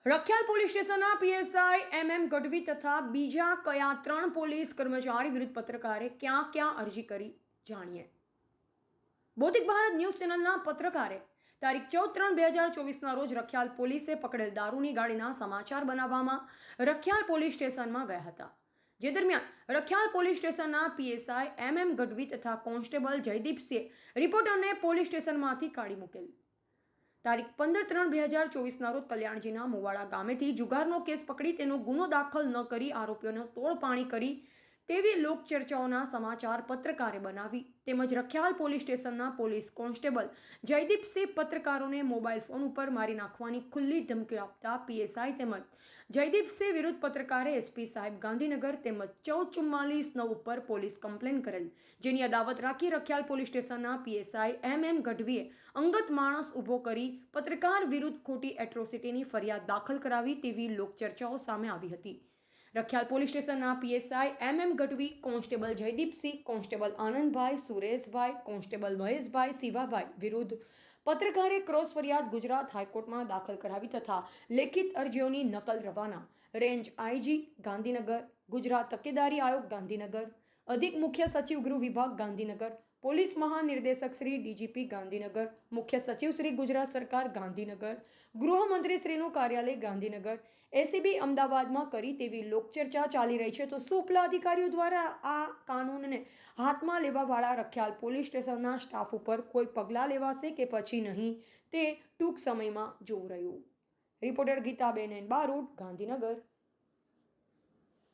Rakhial police સ્ટેશનના PSI MM Gadhvi તથા બીજા કયા 3 પોલીસ કર્મચારી વિરુદ્ધ પત્રકારે ક્યાં અરજી કરી જાણીએ। બૌદ્ધિક ભારત ન્યૂઝ ચેનલના પત્રકારે તારીખ 14/3/2024ના રોજ રખિયાલ પોલીસે પકડેલ દારૂની ગાડીના સમાચાર બનાવવામાં રખિયાલ પોલીસ સ્ટેશનમાં ગયા હતા। જે દરમિયાન રખિયાલ પોલીસ સ્ટેશનના પીએસઆઈ MM ગઢવી તથા કોન્સ્ટેબલ જયદીપસિંહે રિપોર્ટરને પોલીસ સ્ટેશનમાંથી કાઢી મૂકેલ। તારીખ 15/3/2024ના રોજ કલ્યાણજીના મુવાડા ગામેથી જુગારનો કેસ પકડી તેનો ગુનો દાખલ ન કરી આરોપીઓને તોડપાણી કરી તેવી લોકચર્ચાઓના સમાચાર પત્રકારે બનાવી તેમજ રખિયાલ પોલીસ સ્ટેશનના પોલીસ કોન્સ્ટેબલ જયદીપસિંહ પત્રકારોને મોબાઈલ ફોન ઉપર મારી નાખવાની ખુલ્લી ધમકી આપતા પીએસઆઈ તેમજ જયદીપસિંહ વિરુદ્ધ પત્રકારે એસપી સાહેબ ગાંધીનગર તેમજ 1444-9 ઉપર પોલીસ કમ્પ્લેન કરેલ, જેની અદાવત રાખી રખિયાલ પોલીસ સ્ટેશનના પીએસઆઈ MM ગઢવીએ અંગત માણસ ઊભો કરી પત્રકાર વિરુદ્ધ ખોટી એટ્રોસિટીની ફરિયાદ દાખલ કરાવી તેવી લોકચર્ચાઓ સામે આવી હતી। રખિયાલ પોલીસ સ્ટેશનના PSI MM Gadhvi, constable Jaydeepsinh, constable Anandbhai, Sureshbhai, constable Maheshbhai, Shivabhai વિરુદ્ધ પત્રકારે ક્રોસ ફરિયાદ ગુજરાત હાઈકોર્ટમાં દાખલ કરાવી તથા લેખિત અરજીઓની નકલ રવાના રેન્જ IG ગાંધીનગર, ગુજરાત તકેદારી આયોગ ગાંધીનગર, અધિક મુખ્ય સચિવ ગૃહ વિભાગ ગાંધીનગર, પોલીસ મહાનિર્દેશક શ્રી DGP ગાંધીનગર, મુખ્ય સચિવ શ્રી ગુજરાત સરકાર ગાંધીનગર, ગૃહમંત્રી શ્રીનું કાર્યાલય ગાંધીનગર, ACB અમદાવાદમાં કરી તેવી લોકચર્ચા ચાલી રહી છે। તો શું ઉપલા અધિકારીઓ દ્વારા આ કાનૂનને હાથમાં લેવાવાળા રખિયાલ પોલીસ સ્ટેશનના સ્ટાફ ઉપર કોઈ પગલાં લેવાશે કે પછી નહીં, તે ટૂંક સમયમાં જોવું રહ્યું। રિપોર્ટર ગીતાબેન બારોટ, ગાંધીનગર।